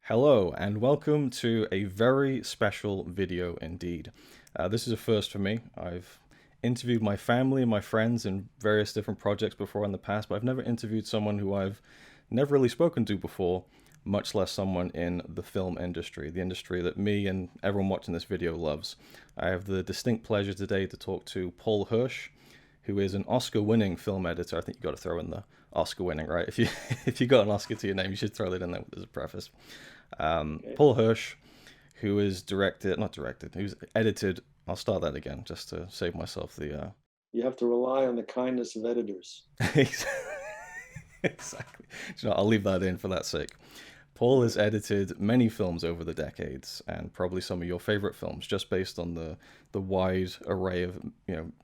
Hello and welcome to a very special video indeed. This is a first for me. I've interviewed my family and my friends in various different projects before in the past, but I've never interviewed someone who I've never really spoken to before, much less someone in the film industry, the industry that me and everyone watching this video loves. I have the distinct pleasure today to talk to Paul Hirsch, who is an Oscar-winning film editor. I think you got to throw in the Oscar-winning, right? If you if you got an Oscar to your name, you should throw that in there as a preface. Okay. Paul Hirsch, who is not directed, who's edited. I'll start that again just to save myself the. You have to rely on the kindness of editors. Exactly. You know, I'll leave that in for that sake. Paul Yeah. has edited many films over the decades, and probably some of your favorite films, just based on the wide array of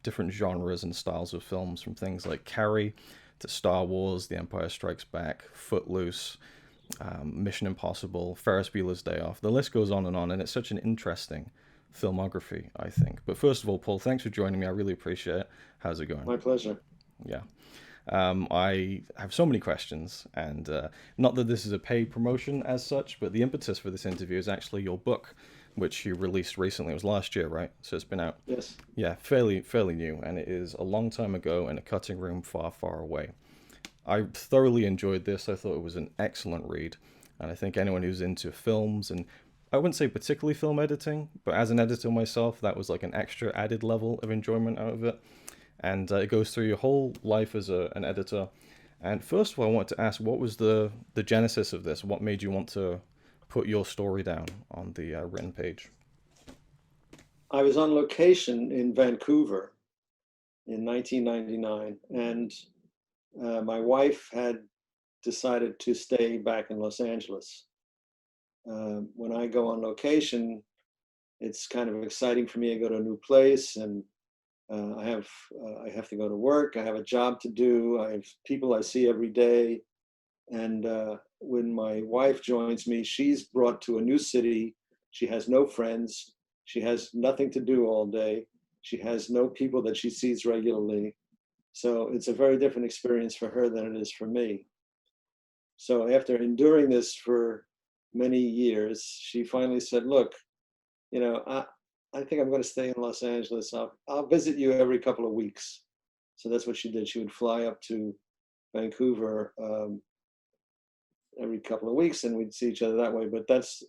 different genres and styles of films, from things like Carrie to Star Wars, The Empire Strikes Back, Footloose, Mission Impossible, Ferris Bueller's Day Off. The list goes on, and it's such an interesting filmography, I think. But first of all, Paul, thanks for joining me. I really appreciate it. How's it going? My pleasure. Yeah. I have so many questions, and not that this is a paid promotion as such, but the impetus for this interview is actually your book, which you released recently. It was last year, right? So it's been out, Yes. yeah, fairly new, and it is a long time ago in a cutting room far, far away. I thoroughly enjoyed this. I thought it was an excellent read, and I think anyone who's into films and I wouldn't say particularly film editing, but as an editor myself, that was like an extra added level of enjoyment out of it. And it goes through your whole life as an editor. And first of all, I wanted to ask, what was the genesis of this? What made you want to put your story down on the written page? I was on location in Vancouver in 1999, and my wife had decided to stay back in Los Angeles. When I go on location, it's kind of exciting for me. I go to a new place, and I have to go to work. I have a job to do. I have people I see every day. And when my wife joins me, she's brought to a new city. She has no friends. She has nothing to do all day. She has no people that she sees regularly. So it's a very different experience for her than it is for me. So after enduring this for many years, she finally said, "Look, you know, I think I'm going to stay in Los Angeles. I'll visit you every couple of weeks." So that's what she did. She would fly up to Vancouver every couple of weeks, and we'd see each other that way. But that's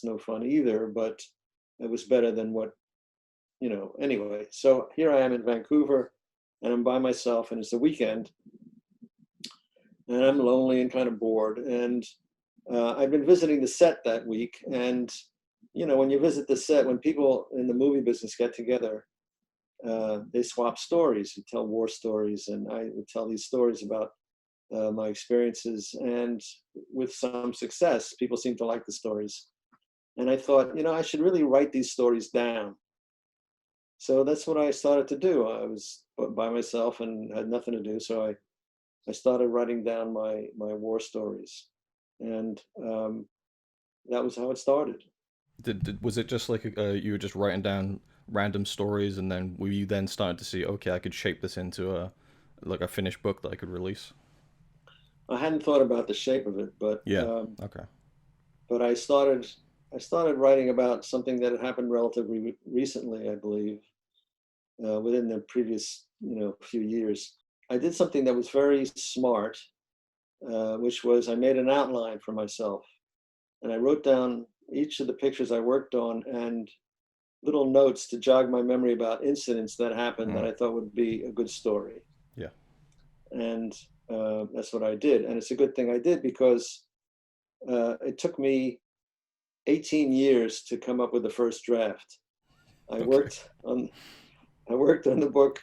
no fun either. But it was better than anyway. So here I am in Vancouver, and I'm by myself, and it's the weekend, and I'm lonely and kind of bored. And I've been visiting the set that week, and when you visit the set, when people in the movie business get together, they swap stories. You tell war stories, and I would tell these stories about my experiences, and with some success, people seem to like the stories. And I thought, I should really write these stories down. So that's what I started to do. I was by myself and had nothing to do, so I started writing down my war stories, and that was how it started. Was it just like you were just writing down random stories, and then were you then starting to see, okay, I could shape this into a finished book that I could release? I hadn't thought about the shape of it, but Yeah. Okay. I started writing about something that had happened relatively recently, I believe, within the previous few years. I did something that was very smart, which was I made an outline for myself, and I wrote down each of the pictures I worked on and little notes to jog my memory about incidents that happened that Mm, I thought would be a good story. yeah. And that's what I did. And it's a good thing I did, because it took me 18 years to come up with the first draft. I Okay. worked on I worked on the book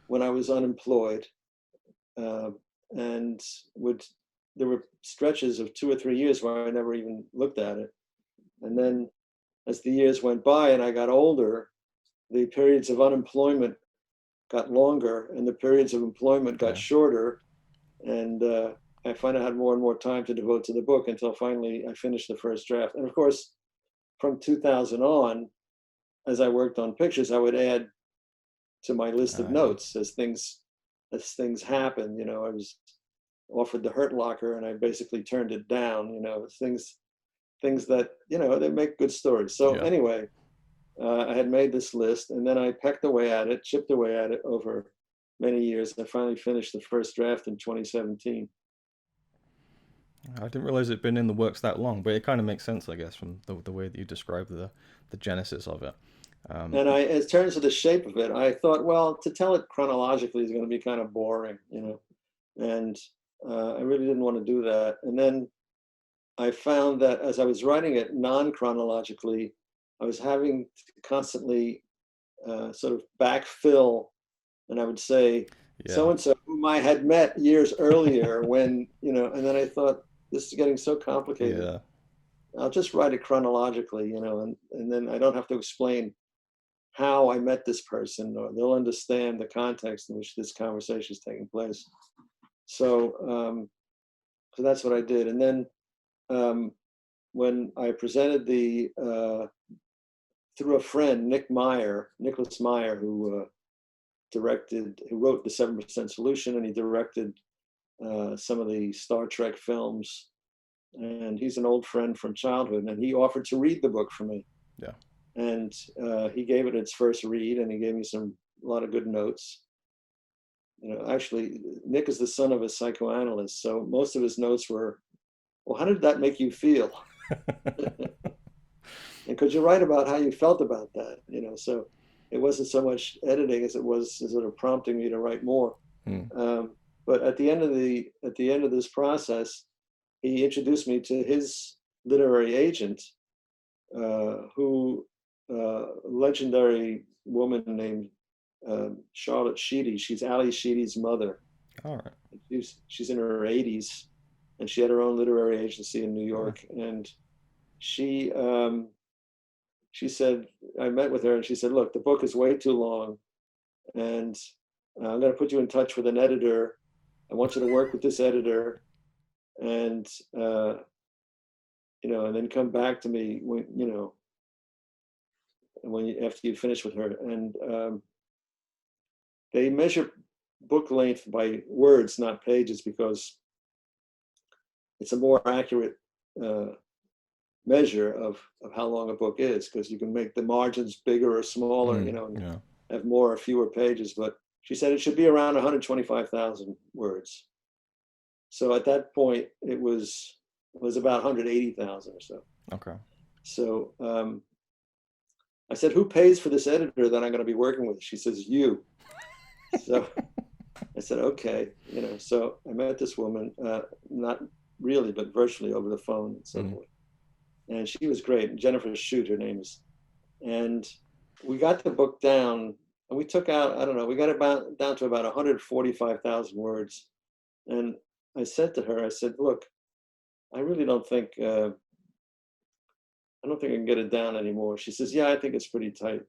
when I was unemployed, uh, and would there were stretches of 2 or 3 years where I never even looked at it. And then as the years went by and I got older, the periods of unemployment got longer and the periods of employment got Yeah. shorter. And I finally had more and more time to devote to the book until finally I finished the first draft. And of course, from 2000 on, as I worked on pictures, I would add to my list of Yeah. notes as things happen. I was offered the Hurt Locker, and I basically turned it down. Things things that, they make good stories. So Yeah. anyway, I had made this list, and then I pecked away at it, chipped away at it over many years. I finally finished the first draft in 2017. I didn't realize it'd been in the works that long, but it kind of makes sense, I guess, from the way that you described the genesis of it. And in terms of the shape of it, I thought, well, to tell it chronologically is going to be kind of boring, and I really didn't want to do that. And then I found that as I was writing it non-chronologically, I was having to constantly sort of backfill, and I would say, Yeah. so and so, whom I had met years earlier, when, and then I thought, this is getting so complicated. Yeah. I'll just write it chronologically, and then I don't have to explain how I met this person, or they'll understand the context in which this conversation is taking place. So, so that's what I did. And then when I presented through a friend, Nicholas Meyer, who wrote The 7% Solution, and he directed some of the Star Trek films. And he's an old friend from childhood, and he offered to read the book for me. Yeah. And he gave it its first read, and he gave me a lot of good notes. Actually, Nick is the son of a psychoanalyst, so most of his notes were, well, how did that make you feel? And could you write about how you felt about that? So it wasn't so much editing as it was sort of prompting me to write more. But at the end of this process, he introduced me to his literary agent, who legendary woman named Charlotte Sheedy. She's Ali Sheedy's mother. All right. She's in her 80s, and she had her own literary agency in New York. And she said, I met with her, and she said, look, the book is way too long, and I'm going to put you in touch with an editor. I want you to work with this editor, and and then come back to me after you finish with her. And they measure book length by words, not pages, because it's a more accurate measure of how long a book is, because you can make the margins bigger or smaller, and have more or fewer pages. But she said it should be around 125,000 words. So at that point, it was about 180,000 or so. Okay. So I said, who pays for this editor that I'm going to be working with? She says, you. So I said, okay. So I met this woman, not really, but virtually over the phone and so forth. And she was great. Jennifer Shute, her name is. And we got the book down, and we took out, I don't know, we got it down to about 145,000 words. And I said to her, I said, look, I really don't think, I can get it down anymore. She says, yeah, I think it's pretty tight,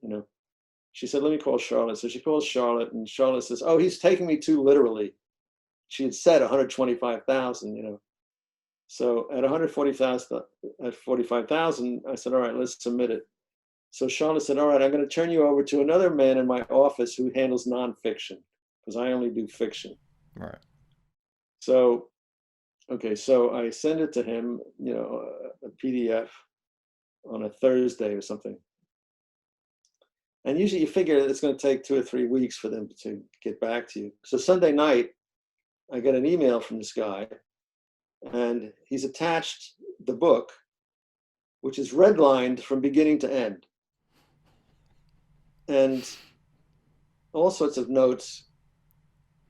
She said, let me call Charlotte. So she calls Charlotte, and Charlotte says, oh, he's taking me too literally. She had said 125,000, So at 145,000, I said, all right, let's submit it. So Charlotte said, all right, I'm going to turn you over to another man in my office who handles nonfiction, because I only do fiction. Right. So, okay, so I send it to him, a PDF on a Thursday or something. And usually you figure that it's going to take 2 or 3 weeks for them to get back to you. So Sunday night, I get an email from this guy, and he's attached the book, which is redlined from beginning to end. And all sorts of notes,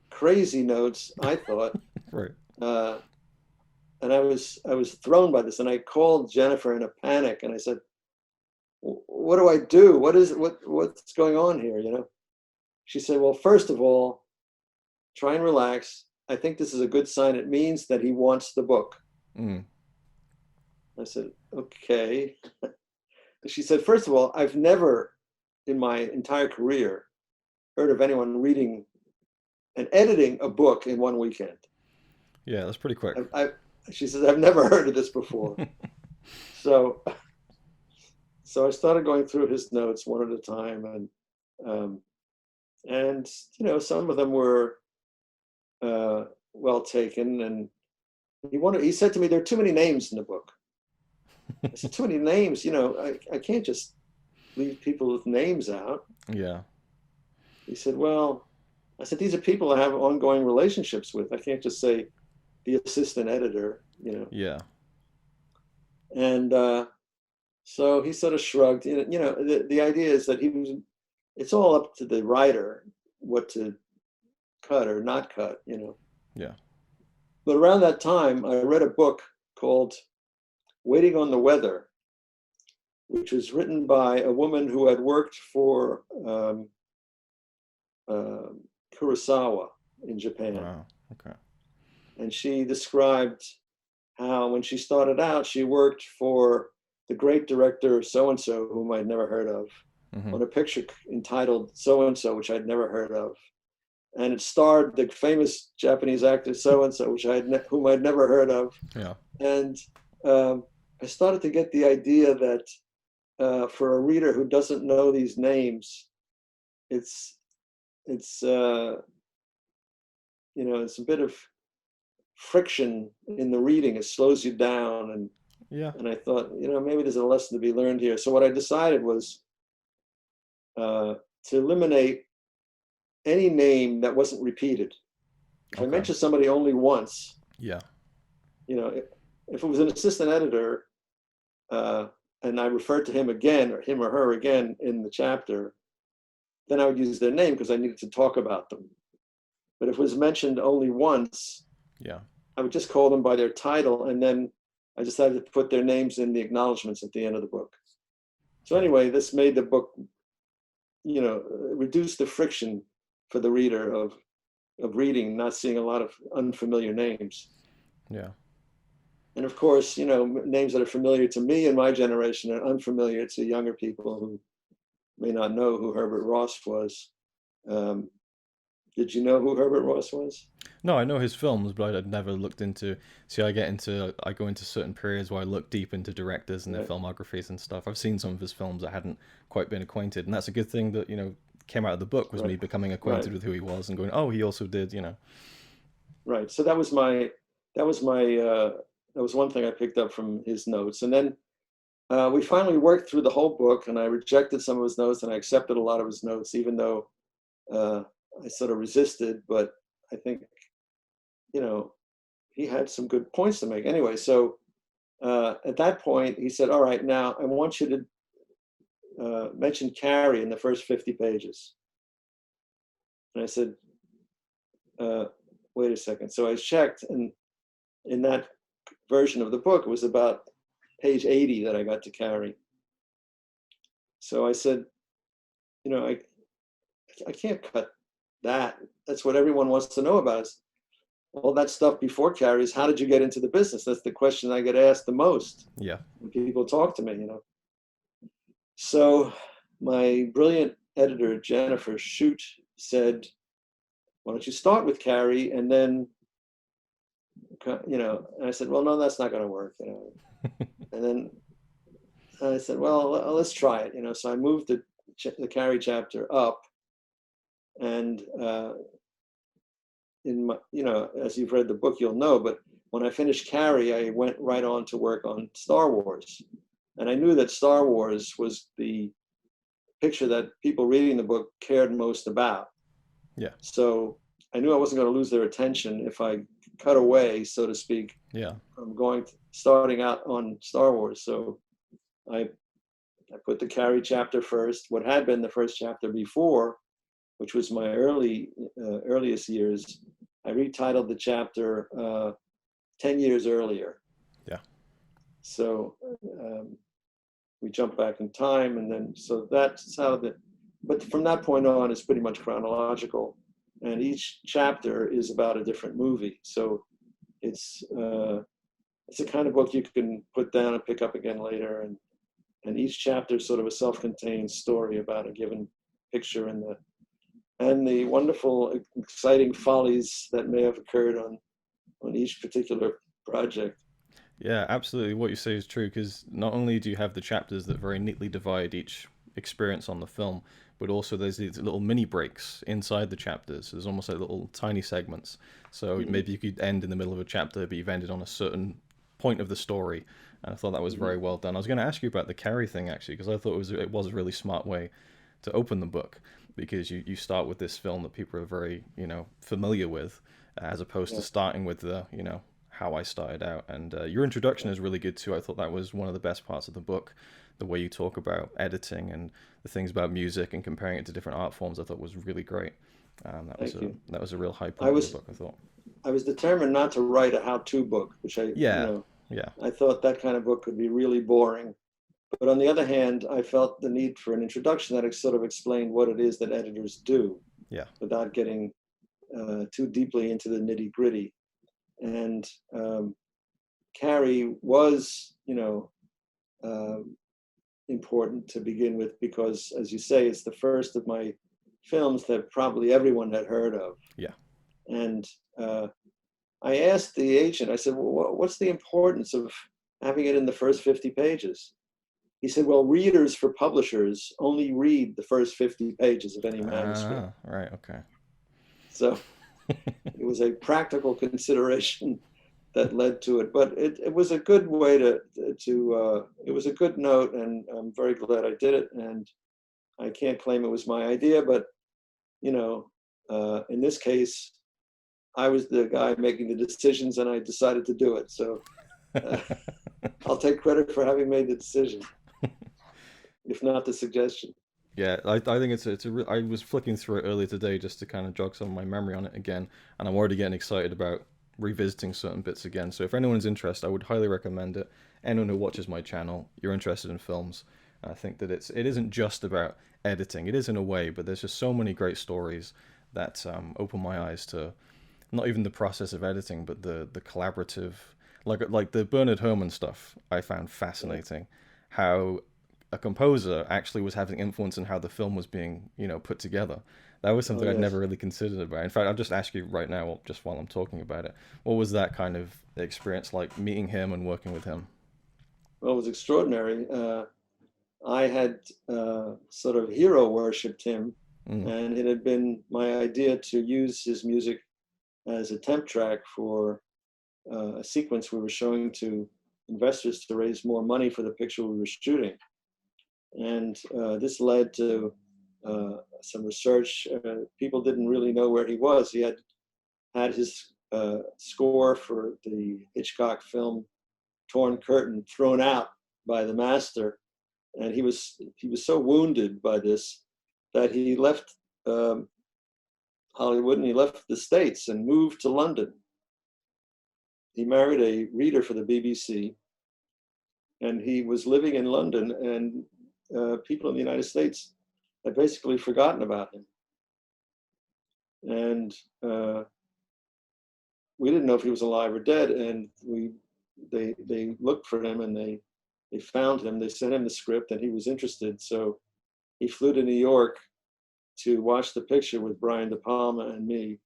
crazy notes, I thought. Right. And I was thrown by this, and I called Jennifer in a panic, and I said, what do I do? What's going on here? She said, well, first of all, try and relax. I think this is a good sign. It means that he wants the book. I said, okay. She said, first of all, I've never in my entire career heard of anyone reading and editing a book in one weekend. Yeah, that's pretty quick. She says, I've never heard of this before. So I started going through his notes one at a time, and some of them were well taken, and he said to me, there are too many names in the book. I said, too many names, I can't just leave people with names out. Yeah. He said, well, I said, these are people I have ongoing relationships with. I can't just say the assistant editor. Yeah. And so he sort of shrugged. The idea is that it's all up to the writer what to cut or not cut. Yeah. But around that time, I read a book called Waiting on the Weather, which was written by a woman who had worked for uh, Kurosawa in Japan. Wow. Okay. And she described how when she started out, she worked for the great director so-and-so, whom I'd never heard of, on a picture entitled so-and-so, which I'd never heard of. And it starred the famous Japanese actor so-and-so, whom I'd never heard of. Yeah. And I started to get the idea that for a reader who doesn't know these names, it's a bit of friction in the reading. It slows you down, and I thought, maybe there's a lesson to be learned here. So what I decided was to eliminate any name that wasn't repeated. If I mentioned somebody only once, Yeah. If it was an assistant editor, and I referred to him again, or him or her again in the chapter, then I would use their name because I needed to talk about them. But if it was mentioned only once, Yeah. I would just call them by their title, and then I decided to put their names in the acknowledgments at the end of the book. So anyway, this made the book, reduce the friction for the reader of reading, not seeing a lot of unfamiliar names. Yeah. And of course, names that are familiar to me and my generation are unfamiliar to younger people who may not know who Herbert Ross was. Did you know who Herbert Ross was? No, I know his films, but I'd never looked into. See, I go into certain periods where I look deep into directors and their filmographies and stuff. I've seen some of his films. I hadn't quite been acquainted, and that's a good thing that came out of the book was me becoming acquainted with who he was and going, oh, he also did. Right. So that was one thing I picked up from his notes, and then we finally worked through the whole book, and I rejected some of his notes, and I accepted a lot of his notes, even though I sort of resisted. But I think, he had some good points to make. Anyway, so at that point, he said, all right, now I want you to mention CARRIE in the first 50 pages. And I said, wait a second. So I checked, and in that version of the book, it was about page 80 that I got to CARRIE. So I said, I can't cut that. That's what everyone wants to know about is all that stuff before CARRIE is how did you get into the business? That's the question I get asked the most. Yeah. When people talk to me. So my brilliant editor, Jennifer Shute, said, why don't you start with CARRIE and then, and I said, well, no, that's not going to work. And then I said, well, let's try it. So I moved the CARRIE chapter up, and in my, as you've read the book, you'll know, but when I finished CARRIE, I went right on to work on Star Wars. And I knew that Star Wars was the picture that people reading the book cared most about. Yeah. So I knew I wasn't going to lose their attention if I cut away, so to speak, from starting out on Star Wars. So I put the CARRIE chapter first, what had been the first chapter before, which was my earliest years. I retitled the chapter 10 years earlier. Yeah. So we jump back in time, and then so that's how but from that point on, it's pretty much chronological, and each chapter is about a different movie. So it's a kind of book you can put down and pick up again later, and each chapter is sort of a self-contained story about a given picture and the wonderful, exciting follies that may have occurred on each particular project. Yeah, absolutely. What you say is true, because not only do you have the chapters that very neatly divide each experience on the film, but also there's these little mini breaks inside the chapters. There's almost like little tiny segments. So maybe you could end in the middle of a chapter, but you've ended on a certain point of the story, and I thought that was Hmm. very well done. I was going to ask you about the Carrie thing actually, because I thought it was a really smart way to open the book, because you start with this film that people are very familiar with, as opposed to Yeah, starting with the how I started out. And your introduction is really good too. I thought that was one of the best parts of the book. The way you talk about editing and the things about music and comparing it to different art forms, I thought was really great. That was thank a you. that was a real high I point of the was book, I thought. I was determined not to write a how-to book, which Yeah, yeah, I thought that kind of book could be really boring. But on the other hand, I felt the need for an introduction that sort of explained what it is that editors do yeah, without getting too deeply into the nitty gritty. And Carrie was, um, important to begin with because, as you say, it's the first of my films that probably everyone had heard of. yeah. And I asked the agent, I said, well, what's the importance of having it in the first 50 pages? He said, well, readers for publishers only read the first 50 pages of any manuscript. Ah, right, okay. So it was a practical consideration that led to it. But it was a good way it was a good note, and I'm very glad I did it. And I can't claim it was my idea, but in this case, I was the guy making the decisions, and I decided to do it. So uh, I'll take credit for having made the decision, if not the suggestion. Yeah, I think I was flicking through it earlier today just to kind of jog some of my memory on it again, and I'm already getting excited about revisiting certain bits again. So if anyone's interested, I would highly recommend it. Anyone who watches my channel, you're interested in films, I think that it isn't just about editing. It is in a way, but there's just so many great stories that open my eyes to not even the process of editing, but the collaborative, like the Bernard Herrmann stuff. I found Yeah. fascinating how a composer actually was having influence in how the film was being put together. That was Oh something I'd never yes. really considered about. In fact, I'll just ask you right now, just while I'm talking about it, what was that kind of experience like, meeting him and working with him? Well, it was extraordinary. I had sort of hero worshipped him, Mm, and it had been my idea to use his music as a temp track for a sequence we were showing to investors to raise more money for the picture we were shooting. And this led to some research. People didn't really know where he was. He had his score for the Hitchcock film Torn Curtain thrown out by the master, and he was so wounded by this that he left um, Hollywood and he left the States and moved to London. He married a reader for the BBC, and he was living in London, and people in the United States had basically forgotten about him. And we didn't know if he was alive or dead. And they looked for him, and they found him. They sent him the script, and he was interested. So he flew to New York to watch the picture with Brian De Palma and me,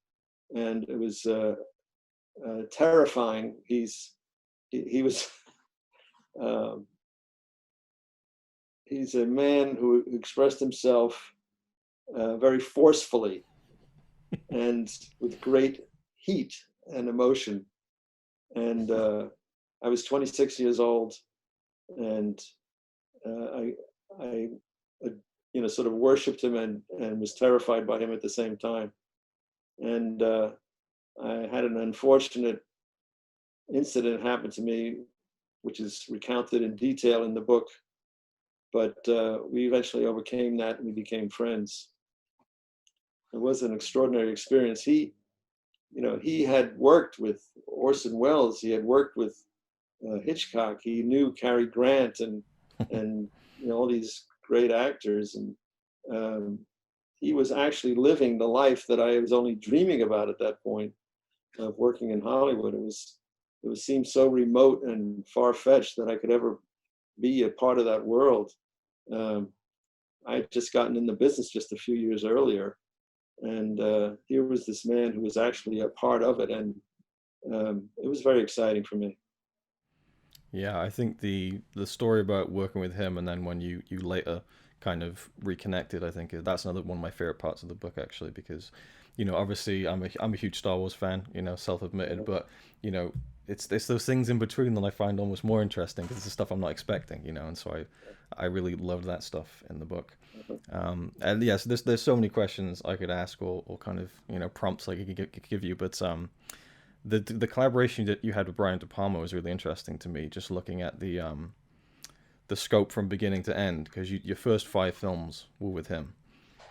and it was terrifying. He was um, he's a man who expressed himself very forcefully and with great heat and emotion. And I was 26 years old, and I sort of worshipped him and was terrified by him at the same time. And I had an unfortunate incident happen to me, which is recounted in detail in the book. But we eventually overcame that, and we became friends. It was an extraordinary experience. He had worked with Orson Welles. He had worked with Hitchcock. He knew Cary Grant and all these great actors, and um, he was actually living the life that I was only dreaming about at that point of working in Hollywood. It seemed so remote and far fetched that I could ever be a part of that world. Um, I had just gotten in the business just a few years earlier, and here was this man who was actually a part of it, and it was very exciting for me. yeah, I think the story about working with him, and then when you later kind of reconnected, I think that's another one of my favorite parts of the book actually, because obviously I'm a huge Star Wars fan, self-admitted, but you know it's those things in between that I find almost more interesting because it's the stuff I'm not expecting, and so I really loved that stuff in the book. Mhm. And yes, there's so many questions I could ask, or kind of prompts I could give you, but the collaboration that you had with Brian De Palma was really interesting to me. Just looking at the scope from beginning to end, because your first 5 films were with him,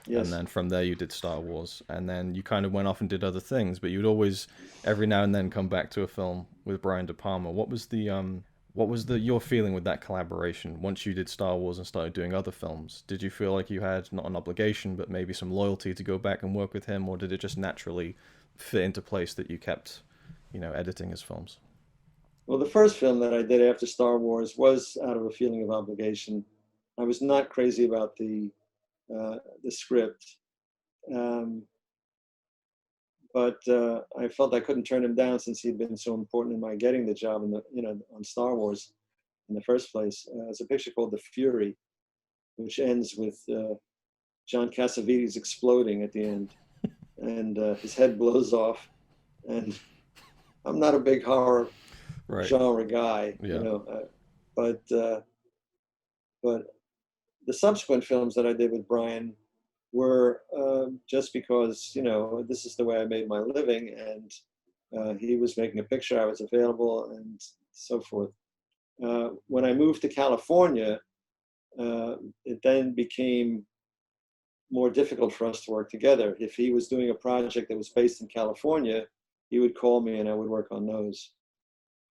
and Yes. then from there you did Star Wars, and then you kind of went off and did other things, but you'd always every now and then come back to a film with Brian De Palma. What was the your feeling with that collaboration once you did Star Wars and started doing other films? Did you feel like you had not an obligation but maybe some loyalty to go back and work with him, or did it just naturally fit into place that you kept editing his films? Well, the first film that I did after Star Wars was out of a feeling of obligation. I was not crazy about the script, um, but I felt I couldn't turn him down since he'd been so important in my getting the job on Star Wars in the first place. It's a picture called The Fury, which ends with John Cassavetes exploding at the end, and his head blows off. And I'm not a big horror Right. genre guy, Yeah. but but the subsequent films that I did with Brian were just because this is the way I made my living, and he was making a picture, I was available, and so forth. When I moved to California, it then became more difficult for us to work together. If he was doing a project that was based in California, he would call me and I would work on those.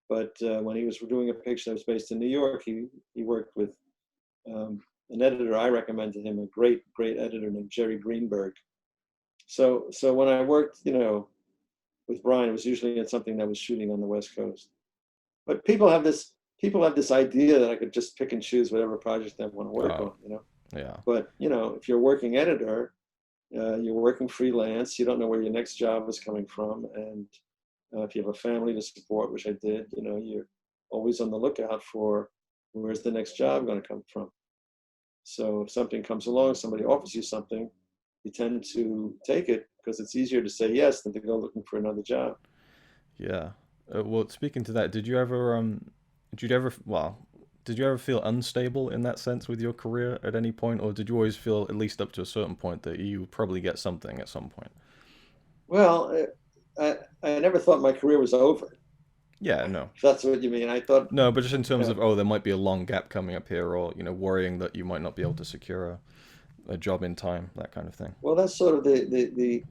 But when he was doing a picture that was based in New York, he worked with an editor I recommended him, a great editor named Jerry Greenberg. So when I worked, with Brian, it was usually in something that was shooting on the West Coast. But people have this idea that I could just pick and choose whatever project I want to work Oh, on. yeah. But if you're a working editor, you're working freelance. You don't know where your next job is coming from, and if you have a family to support, which I did, you're always on the lookout for where's the next job going to come from. So if something comes along, somebody offers you something, you tend to take it because it's easier to say yes than to go looking for another job. Yeah. Well, speaking to that, did you ever feel unstable in that sense with your career at any point, or did you always feel, at least up to a certain point, that you would probably get something at some point? Well, I never thought my career was over, Yeah, no. if that's what you mean. I thought, No, but just in terms uh, of, oh, there might be a long gap coming up here, or, worrying that you might not be able to secure a job in time, that kind of thing. well, that's sort of the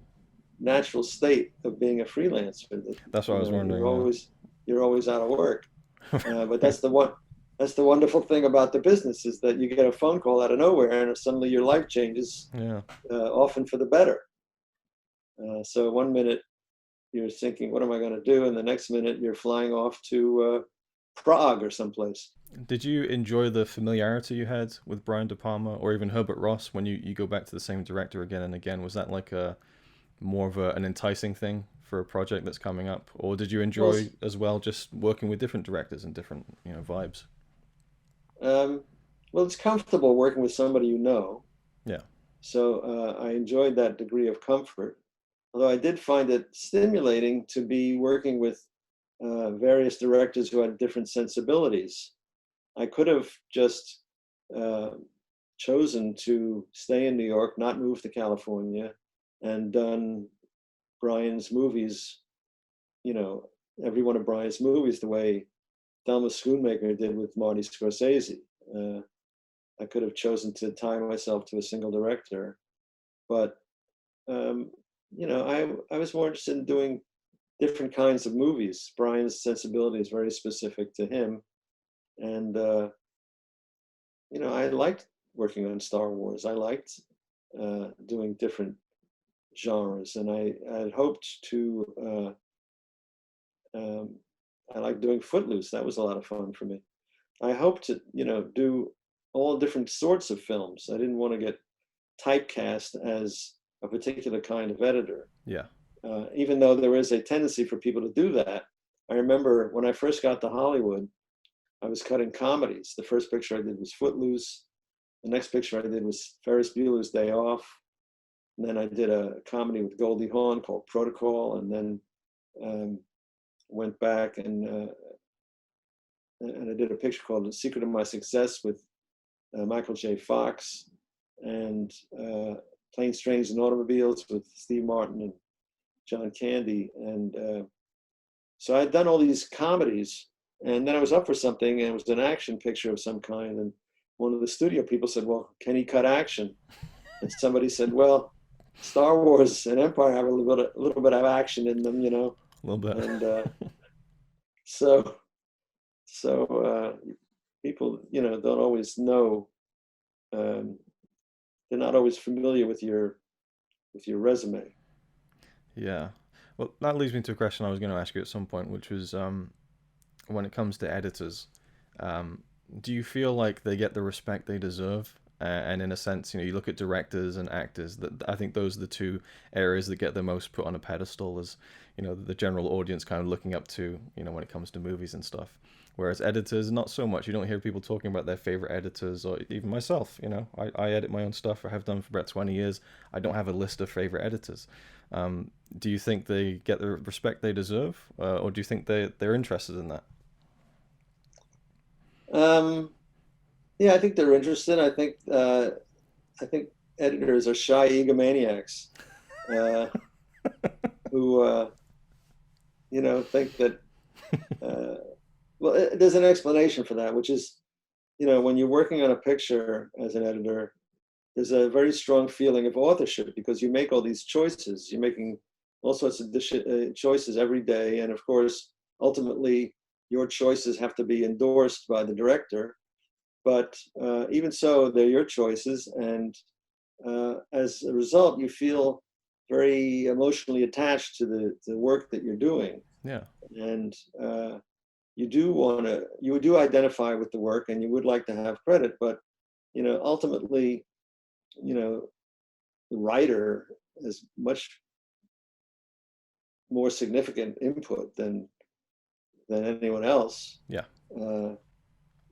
natural state of being a freelancer. That That's what I was you're wondering, always out of work. yeah. But that's the wonderful thing about the business is that you get a phone call out of nowhere and suddenly your life changes, Yeah. often for the better. So one minute you're thinking, what am I going to do? And the next minute you're flying off to Prague or someplace. Did you enjoy the familiarity you had with Brian De Palma or even Herbert Ross when you go back to the same director again and again? Was that like a more of an enticing thing for a project that's coming up, or did you Well, enjoy as well just working with different directors and different vibes? um, well, it's comfortable working with somebody you know. Yeah. So I enjoyed that degree of comfort. Although I did find it stimulating to be working with various directors who had different sensibilities. I could have just uh, chosen to stay in New York, not move to California, and done Brian's movies, you know, every one of Brian's movies the way Thelma Schoonmaker did with Marty Scorsese. Uh, I could have chosen to tie myself to a single director, but um, I was more interested in doing different kinds of movies. Brian's sensibility is very specific to him, and I liked working on Star Wars. I liked doing different genres, and I had hoped to. Um, I liked doing Footloose. That was a lot of fun for me. I hoped to, do all different sorts of films. I didn't want to get typecast as a particular kind of editor. Yeah. Even though there is a tendency for people to do that. I remember when I first got to Hollywood, I was cutting comedies. The first picture I did was Footloose. The next picture I did was Ferris Bueller's Day Off. And then I did a comedy with Goldie Hawn called Protocol. And then um, went back and I did a picture called The Secret of My Success with Michael J. Fox, and Planes, Trains, and Automobiles with Steve Martin and John Candy. And so I'd done all these comedies, and then I was up for something, and it was an action picture of some kind. And one of the studio people said, "Well, can he cut action?" And somebody said, "Well, Star Wars and Empire have a little bit of action in them, you know." A little bit. And so people, you know, don't always know. They're not always familiar with your resume. Yeah. Well, that leads me to a question I was going to ask you at some point, which was when it comes to editors, um, do you feel like they get the respect they deserve? And in a sense, you look at directors and actors. That I think those are the two areas that get the most put on a pedestal, as the general audience kind of looking up to, when it comes to movies and stuff. Whereas editors, not so much. You don't hear people talking about their favorite editors, or even myself. I edit my own stuff. I have done for about 20 years. I don't have a list of favorite editors. Do you think they get the respect they deserve, or do you think they're interested in that? Yeah, I think they're interested. I think editors are shy egomaniacs uh, who think that. Well, there's an explanation for that, which is, when you're working on a picture as an editor, there's a very strong feeling of authorship because you make all these choices. You're making all sorts of choices every day, and of course, ultimately, your choices have to be endorsed by the director. But even so, they're your choices, and as a result, you feel very emotionally attached to the work that you're doing. Yeah. And you do identify with the work, and you would like to have credit, but ultimately, the writer has much more significant input than anyone else. Yeah.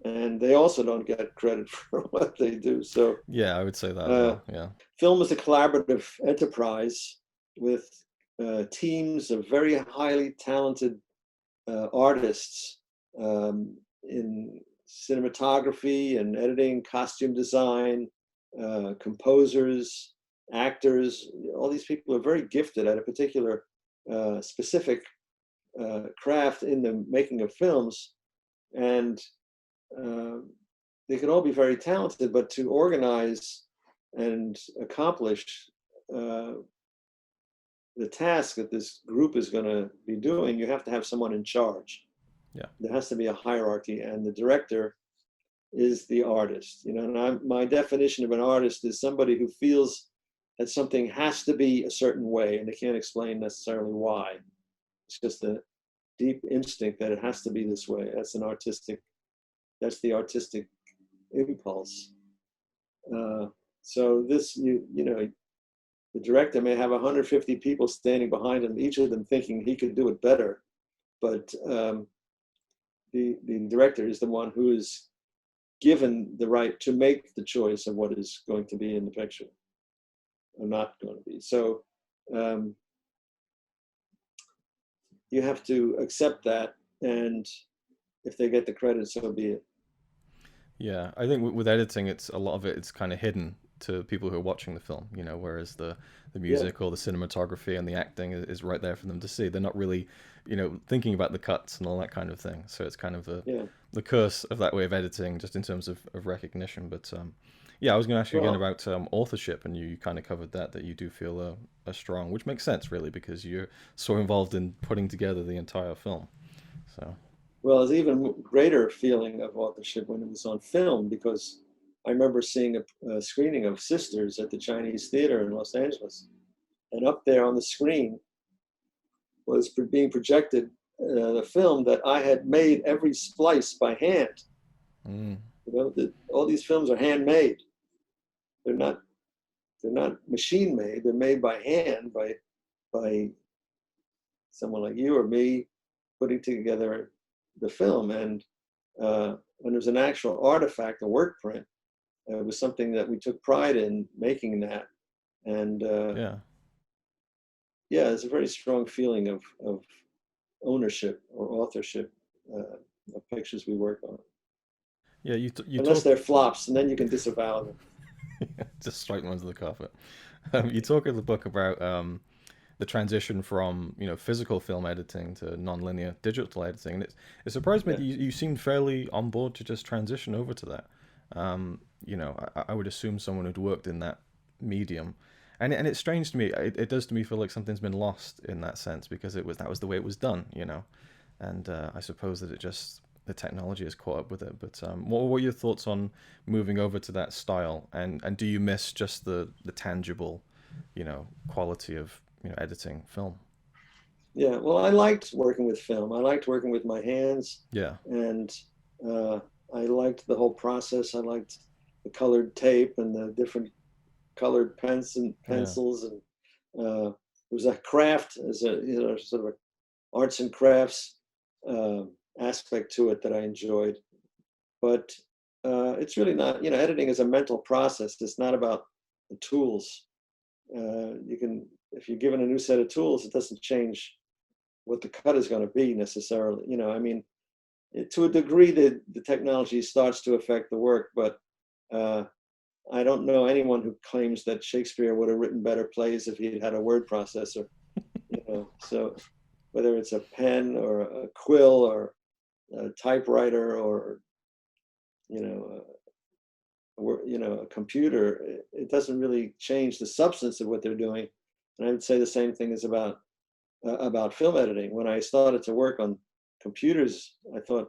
And they also don't get credit for what they do. So yeah, I would say that as well. Yeah. Film is a collaborative enterprise with teams of very highly talented artists in cinematography and editing, costume design, composers, actors. All these people are very gifted at a particular specific craft in the making of films, and they can all be very talented, but to organize and accomplish the task that this group is going to be doing, you have to have someone in charge. Yeah. There has to be a hierarchy, and the director is the artist. And my definition of an artist is somebody who feels that something has to be a certain way, and they can't explain necessarily why. It's just a deep instinct that it has to be this way. That's the artistic impulse. So this, the director may have 150 people standing behind him, each of them thinking he could do it better, but the director is the one who is given the right to make the choice of what is going to be in the picture or not going to be. So you have to accept that, and if they get the credit, so be it. Yeah, I think with editing, it's a lot of it's kind of hidden to people who are watching the film, whereas the music or the cinematography and the acting is right there for them to see. They're not really, thinking about the cuts and all that kind of thing. So it's kind of the curse of that way of editing, just in terms of recognition. But yeah, I was going to ask you again about authorship, and you kind of covered that you do feel a strong, which makes sense really, because you're so involved in putting together the entire film. So. Well, there's even greater feeling of authorship when it was on film, because I remember seeing a screening of Sisters at the Chinese Theater in Los Angeles. And up there on the screen was being projected the film that I had made every splice by hand. Mm. All these films are handmade. They're not machine made. They're made by hand by someone like you or me putting together the film, and there's an actual artifact, a work print. It was something that we took pride in making that, and yeah, it's a very strong feeling of ownership or authorship of pictures we work on, Yeah, you unless talk they're flops, and then you can disavow them. just strike them under the carpet. You talk in the book about the transition from physical film editing to non-linear digital editing, and it surprised me Yeah, that you seemed fairly on board to just transition over to that. I would assume someone who'd worked in that medium, and it's strange to me. It does to me feel like something's been lost in that sense because that was the way it was done, and I suppose that the technology has caught up with it. But what were your thoughts on moving over to that style, and do you miss just the tangible, quality of editing film? yeah. Well, I liked working with film. I liked working with my hands, Yeah, and uh, I liked the whole process. I liked the colored tape and the different colored pens and yeah, pencils, and it was a craft, as a sort of a arts and crafts uh, aspect to it that I enjoyed. But it's really not. Editing is a mental process. It's not about the tools. You can, if you're given a new set of tools, it doesn't change what the cut is going to be necessarily. I mean, to a degree, the technology starts to affect the work, but uh, I don't know anyone who claims that Shakespeare would have written better plays if he had had a word processor. So whether it's a pen or a quill or a typewriter or you know a computer, it doesn't really change the substance of what they're doing. And I would say the same thing is about film editing. When I started to work on computers, I thought,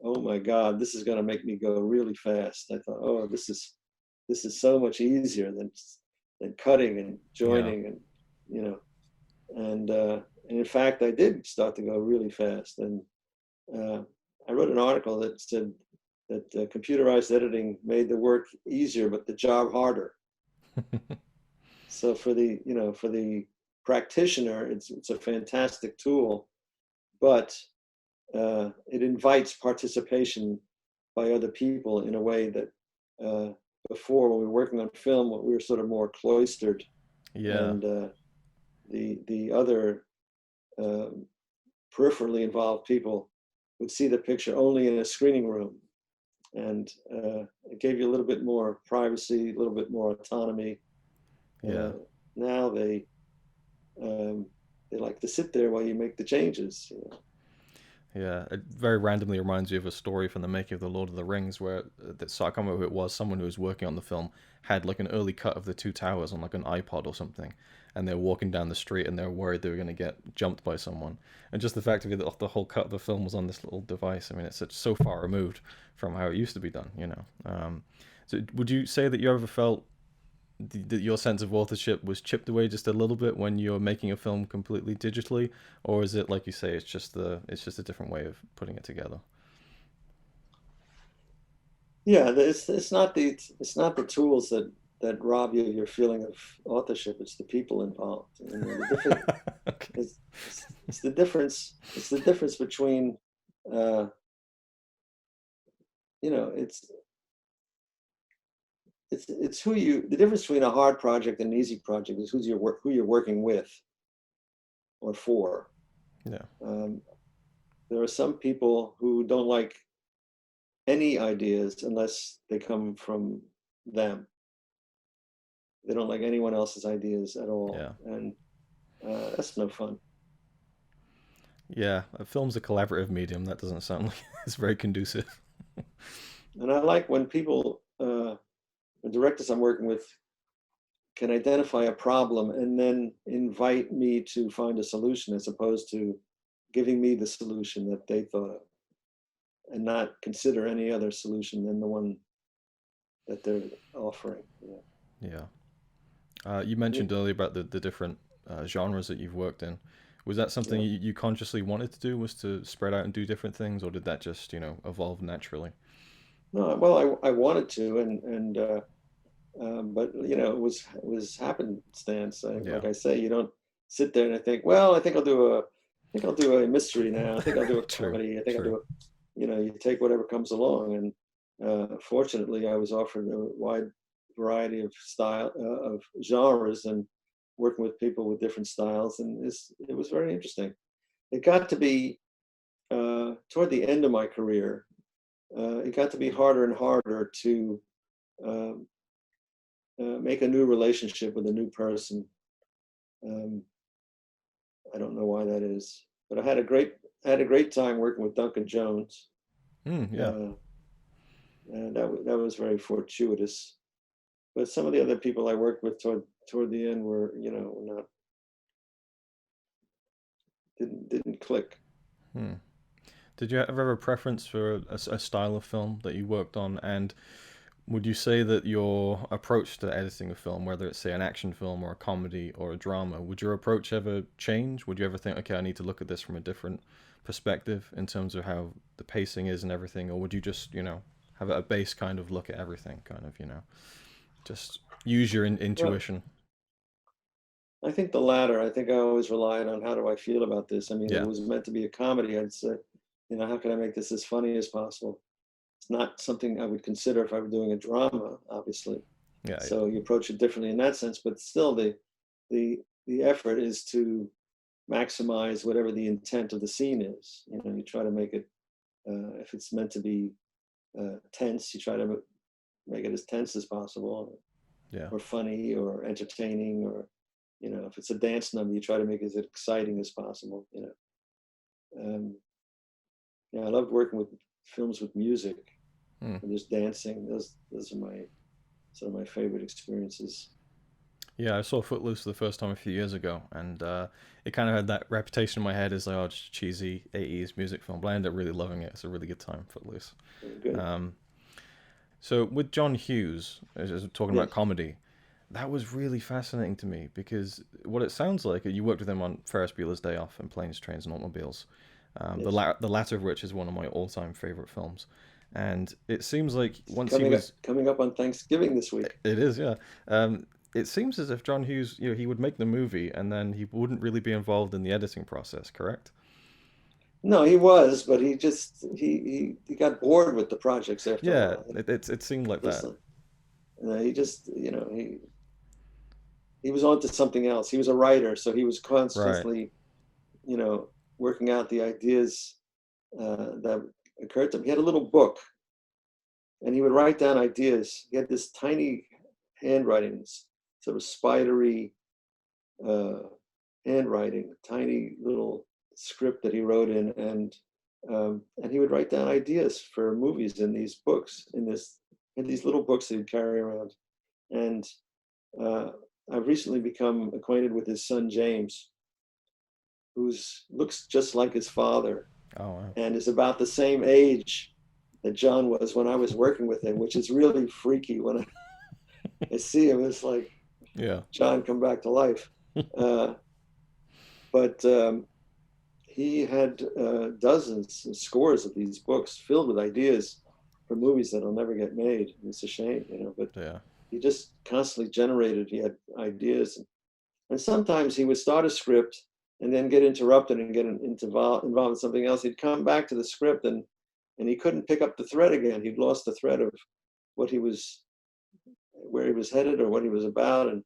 oh my God, this is going to make me go really fast. I thought, oh, this is so much easier than cutting and yeah, joining, and you know and in fact I did start to go really fast. And uh, I wrote an article that said that computerized editing made the work easier but the job harder. So for the practitioner, it's a fantastic tool, but it invites participation by other people in a way that uh, before, when we were working on film, we were sort of more cloistered, yeah, and the other uh, peripherally involved people would see the picture only in a screening room, and it gave you a little bit more privacy, a little bit more autonomy. yeah. Uh, Now um, they like to sit there while you make the changes. Yeah, it very randomly reminds me of a story from the making of the Lord of the Rings, where so I can't remember who it was. Someone who was working on the film had like an early cut of the Two Towers on like an iPod or something, and they were walking down the street and they were worried they were going to get jumped by someone. And just the fact of it that the whole cut of the film was on this little device. I mean, it's so far removed from how it used to be done. So would you say that you ever felt that your sense of authorship was chipped away just a little bit when you're making a film completely digitally, or is it like you say, it's just a different way of putting it together? Yeah, it's not the tools that rob you of your feeling of authorship. It's the people involved. The difference Okay. it's the difference. It's the difference between uh, you know it's who you the difference between a hard project and an easy project is who you're working with or for. Yeah, Um, there are some people who don't like any ideas unless they come from them. They don't like anyone else's ideas at all, yeah, and that's no fun. yeah. A film's a collaborative medium. That doesn't sound like it's very conducive. And I like when people, the directors I'm working with, can identify a problem and then invite me to find a solution, as opposed to giving me the solution that they thought of, and not consider any other solution than the one that they're offering. Yeah. You Yeah. mentioned earlier about the different genres that you've worked in. Was that something Yeah. you consciously wanted to do? Was to spread out and do different things, or did that just evolve naturally? No, well, I wanted to, but it was happenstance. Yeah. Like I say, you don't sit there and I think, well, I think I'll do a mystery now. I think I'll do a True. comedy. I think I'll True. do you take whatever comes along. And fortunately, I was offered a wide variety of genres, and working with people with different styles, and it was very interesting. it got to be toward the end of my career. It got to be harder and harder to um, make a new relationship with a new person. Um, I don't know why that is, but I had a great time working with Duncan Jones, Yeah. uh, and that was very fortuitous. But some of the other people I worked with toward the end were, not didn't click. Hmm. Did you ever have a preference for a style of film that you worked on? And would you say that your approach to editing a film, whether it's say an action film or a comedy or a drama, would your approach ever change? Would you ever think, okay, I need to look at this from a different perspective in terms of how the pacing is and everything? Or would you just, have a base kind of look at everything, kind of, just use your Well, intuition? I think the latter. I think I always relied on how do I feel about this. I mean, if it Yeah. was meant to be a comedy, I'd say, how can I make this as funny as possible? It's not something I would consider if I were doing a drama, obviously. Yeah. So you approach it differently in that sense, but still the effort is to maximize whatever the intent of the scene is. You try to make it, if it's meant to be tense, you try to make it as tense as possible, Yeah. or funny, or entertaining, or if it's a dance number, you try to make it as exciting as possible. Um, yeah, I loved working with films with music Hmm. and just dancing. Those are some of my favorite experiences. Yeah, I saw Footloose for the first time a few years ago, and it kind of had that reputation in my head as like, oh, just cheesy '80s music film. But I ended up really loving it. It's a really good time, Footloose. Very good. Um, so with John Hughes, as we're talking about Yes. comedy, that was really fascinating to me because what it sounds like, you worked with him on Ferris Bueller's Day Off and Planes, Trains, and Automobiles, Yes. the latter of which is one of my all-time favorite films. And it seems like It's once he was, coming up on Thanksgiving this week. it is, yeah. It seems as if John Hughes, he would make the movie and then he wouldn't really be involved in the editing process, correct? No, he was, but he got bored with the projects after a Yeah, while. it seemed like Just that. he just he was on to something else. He was a writer, so he was Right. constantly you know working out the ideas that occurred to him. He had a little book, and he would write down ideas. He had this tiny handwriting, sort of spidery uh, handwriting, tiny little script that he wrote in, and he would write down ideas for movies in these books, in these little books that he'd carry around. And uh, I've recently become acquainted with his son James, who looks just like his father Oh, wow. and is about the same age that John was when I was working with him, which is really freaky. When I see him, it's like Yeah. John come back to life. Uh, but he had dozens and scores of these books filled with ideas for movies that'll never get made. It's a shame, but Yeah. he just constantly generated. He had ideas, and sometimes he would start a script and then get interrupted and get involved in something else. He'd come back to the script, and he couldn't pick up the thread again. He'd lost the thread of what he was, where he was headed, or what he was about, and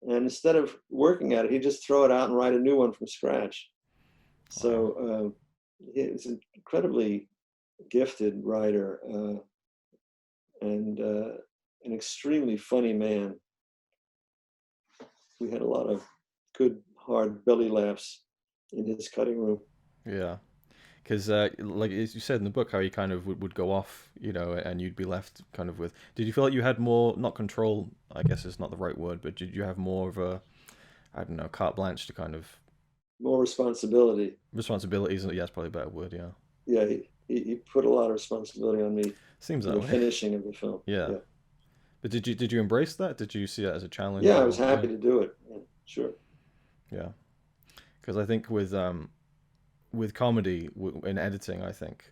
instead of working at it, he'd just throw it out and write a new one from scratch. Wow. So he's an incredibly gifted writer, and an extremely funny man. We had a lot of good, hard belly laughs in his cutting room. Yeah. Because, like as you said in the book, how he kind of would go off, and you'd be left kind of with. Did you feel like you had more, not control, I guess is not the right word, but did you have more of a, I don't know, carte blanche to kind of More responsibility. responsibilities? Yeah, that's probably a better word, yeah. Yeah, he put a lot of responsibility on me Seems for that the way. finishing of the film. Yeah. Yeah, But did you embrace that? Did you see that as a challenge yeah, I was or yeah? happy to do it. Yeah, sure. Yeah. Because I think with comedy in editing, I think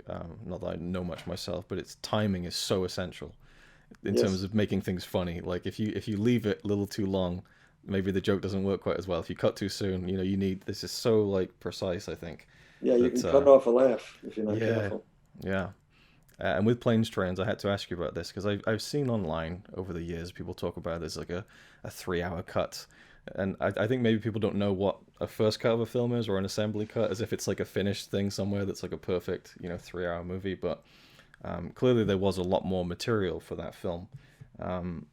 not that I know much myself, but its timing is so essential in terms Yes. of making things funny. Like if you leave it a little too long, maybe the joke doesn't work quite as well. If you cut too soon, you need this is so like precise. I think Yeah, you that can cut off a laugh if you're not yeah, careful. yeah. And with planes trains, I had to ask you about this because I've seen online over the years people talk about there's like a 3 hour cut. And I think maybe people don't know what a first cut of a film is or an assembly cut, as if it's like a finished thing somewhere that's like a perfect, 3 hour movie. But clearly there was a lot more material for that film. Um,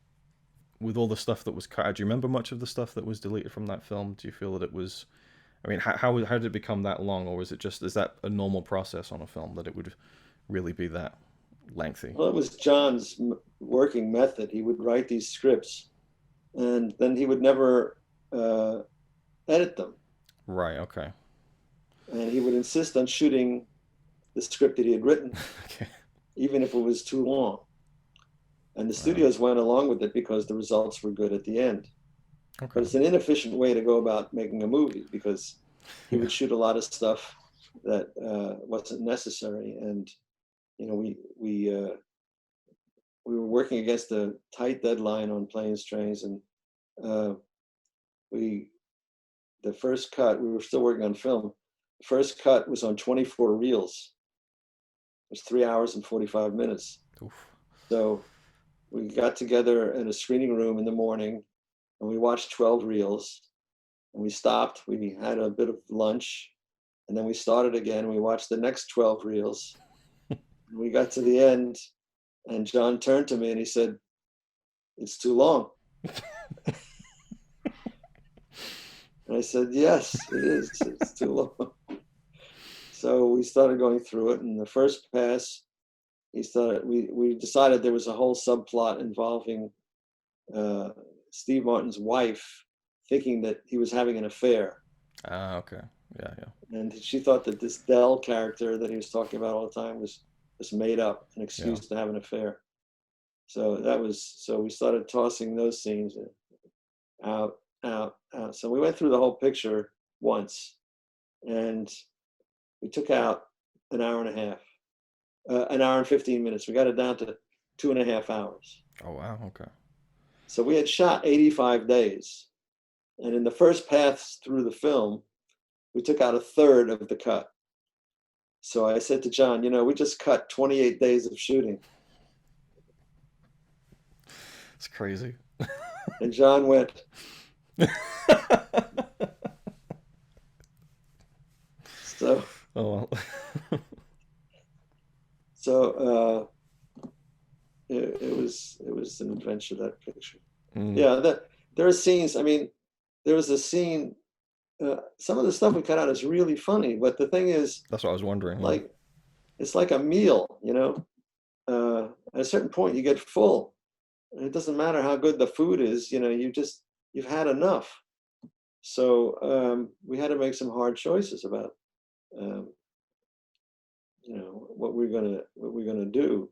with all the stuff that was cut, do you remember much of the stuff that was deleted from that film? Do you feel that it was? I mean, how did it become that long, or is that a normal process on a film that it would really be that lengthy? Well, it was John's working method. He would write these scripts, and then he would never edit them, Right. Okay. and he would insist on shooting the script that he had written, Okay. even if it was too long. And the Wow. studios went along with it because the results were good at the end. Okay. But it's an inefficient way to go about making a movie, because he Yeah. would shoot a lot of stuff that wasn't necessary. And we were working against a tight deadline on Planes, Trains, and uh, we the first cut, we were still working on film. The first cut was on 24 reels. It was 3 hours and 45 minutes. Oof. So we got together in a screening room in the morning, and we watched 12 reels, and we stopped. We had a bit of lunch, and then we started again. We watched the next 12 reels. We got to the end, and John turned to me and he said, "It's too long." And I said, "Yes, it is. It's too long." So we started going through it, and the first pass, we decided there was a whole subplot involving uh, Steve Martin's wife thinking that he was having an affair. Ah. Okay. Yeah. Yeah. And she thought that this Dell character that he was talking about all the time was made up, an Yeah. excuse to have an affair. So we started tossing those scenes out, out, out. So we went through the whole picture once, and we took out an hour and a half, an hour and 15 minutes. We got it down to 2.5 hours. Oh wow. Okay. So we had shot 85 days. And in the first pass through the film, we took out a third of the cut. So I said to John, we just cut 28 days of shooting. It's crazy. And John went, so, Oh well. so it was an adventure, that picture. Mm. Yeah, there are scenes. I mean, there was a scene. Some of the stuff we cut out is really funny, but the thing is, That's what I was wondering. Yeah. like, it's like a meal. At a certain point, you get full, and it doesn't matter how good the food is. You've had enough. So we had to make some hard choices about, um, what we're gonna do.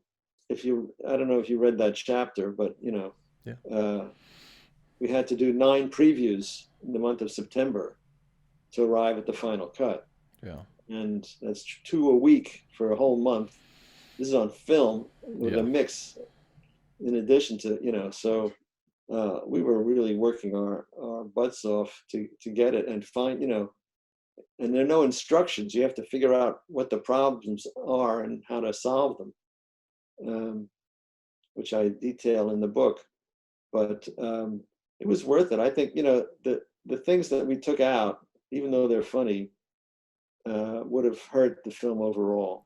I don't know if you read that chapter, but Yeah. we had to do 9 previews in the month of September to arrive at the final cut, Yeah. and that's 2 a week for a whole month. This is on film with Yeah. a mix, in addition to so. We were really working our butts off to get it and find, and there are no instructions. You have to figure out what the problems are and how to solve them, which I detail in the book. But it was worth it. I think, the things that we took out, even though they're funny, would have hurt the film overall.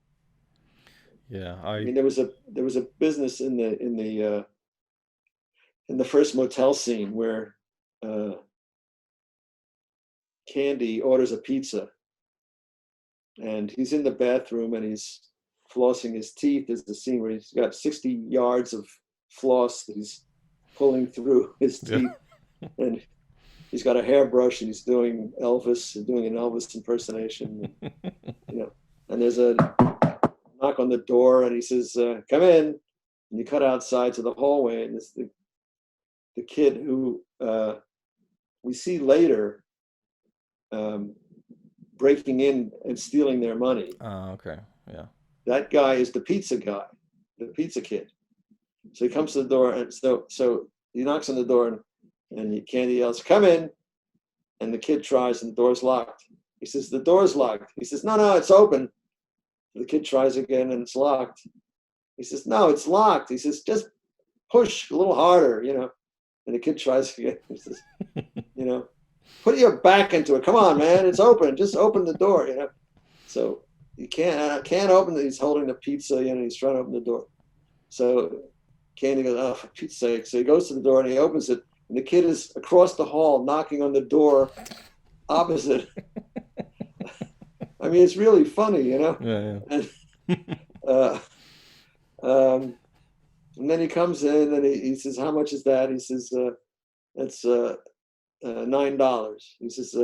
Yeah. I mean, there was a business in the first motel scene where Candy orders a pizza, and he's in the bathroom and he's flossing his teeth. There's the scene where he's got 60 yards of floss that he's pulling through his Yeah. teeth, and he's got a hairbrush and he's doing an Elvis impersonation, and there's a knock on the door, and he says, "Come in," and you cut outside to the hallway, and it's the kid who we see later breaking in and stealing their money. Okay. Yeah. That guy is the pizza guy, the pizza kid. So he comes to the door, and so he knocks on the door, and Candy yells, "Come in," and the kid tries, and the door's locked. He says, "The door's locked." He says, "No, it's open." The kid tries again, and it's locked. He says, "No, it's locked." He says, "Just push a little harder." And the kid tries again. He says, you know, put your back into it. Come on, man, it's open. Just open the door, you know. So he can't open it. He's holding the pizza, you know, he's trying to open the door. So Candy goes, oh, for Pete's sake. So he goes to the door and he opens it, and the kid is across the hall knocking on the door opposite. I mean, it's really funny, you know. Yeah, And, uh, and then he comes in and he says, "How much is that?" He says, "That's $9." He says,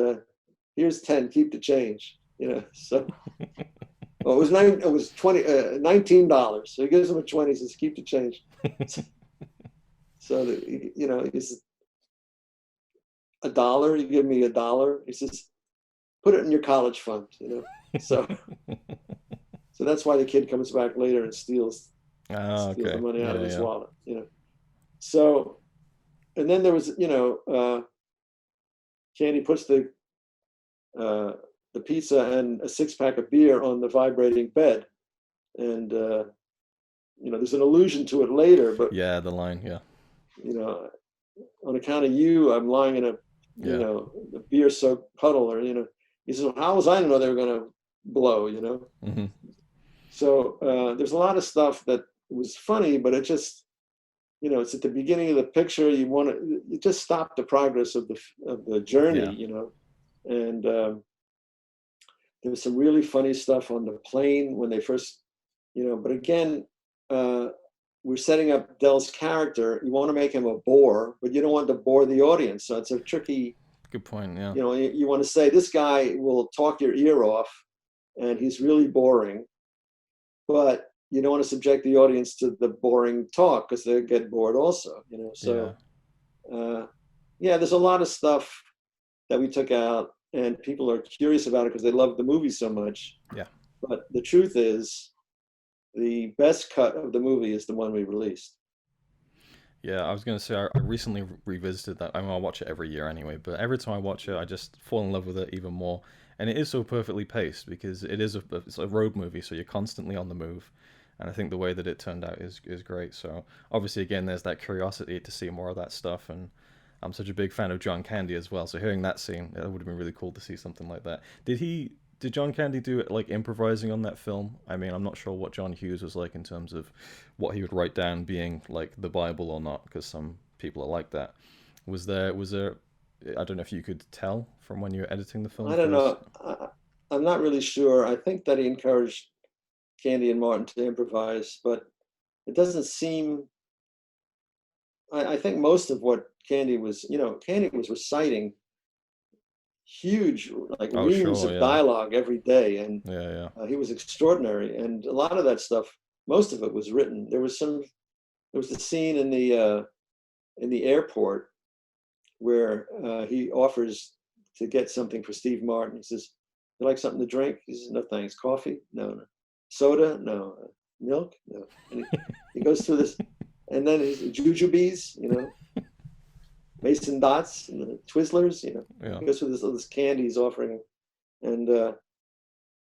"Here's 10. Keep the change." You know, so well, it was nine. It was $19. So he gives him a 20. He says, "Keep the change." So that, you know, he says, $1. You give me $1. He says, "Put it in your college fund." You know, so so that's why the kid comes back later and steals Okay. the money out of Yeah, his yeah. wallet. You know, so and then there was, you know, Candy puts the pizza and a 6-pack of beer on the vibrating bed, and you know, there's an allusion to it later, but Yeah, the line, yeah. you know, on account of you, I'm lying in a, you Yeah. know, a beer-soaked puddle, or you know, he says, well, how was I to know they were going to blow, you know? Mm-hmm. So there's a lot of stuff that was funny, but it just, you know, it's at the beginning of the picture. You just stop the progress of the journey, Yeah. you know, and there was some really funny stuff on the plane when they first, you know, but again, we're setting up Dell's character. You want to make him a bore, but you don't want to bore the audience. So it's a tricky, Good point, yeah. you know, you want to say this guy will talk your ear off and he's really boring, but you don't want to subject the audience to the boring talk because they get bored also, you know. Yeah. So, yeah, there's a lot of stuff that we took out, and people are curious about it because they love the movie so much. Yeah. But the truth is, the best cut of the movie is the one we released. Yeah, I was gonna say I recently revisited that. I mean, I watch it every year anyway, but every time I watch it, I just fall in love with it even more. And it is so perfectly paced because it's a road movie, so you're constantly on the move. And I think the way that it turned out is great. So obviously, again, there's that curiosity to see more of that stuff, and I'm such a big fan of John Candy as well. So hearing that scene, it would have been really cool to see something like that. Did John Candy do it like improvising on that film? I mean, I'm not sure what John Hughes was like in terms of what he would write down being like the Bible or not, because some people are like that. Was there? I don't know if you could tell from when you were editing the film I don't first. know. I'm not really sure. I think that he encouraged Candy and Martin to improvise, but it doesn't seem. I think most of what Candy was, you know, Candy was reciting huge, like Oh, reams sure, of yeah, dialogue every day, and yeah, yeah, he was extraordinary. And a lot of that stuff, most of it was written. There was some. There was the scene in the airport where he offers to get something for Steve Martin. He says, "You like something to drink?" He says, "No, thanks. Coffee? No, no. Soda? No. Milk? No." And he goes through this, and then his jujubes, you know, Mason Dots, and the Twizzlers, you know. yeah, He goes through this candy he's offering him, and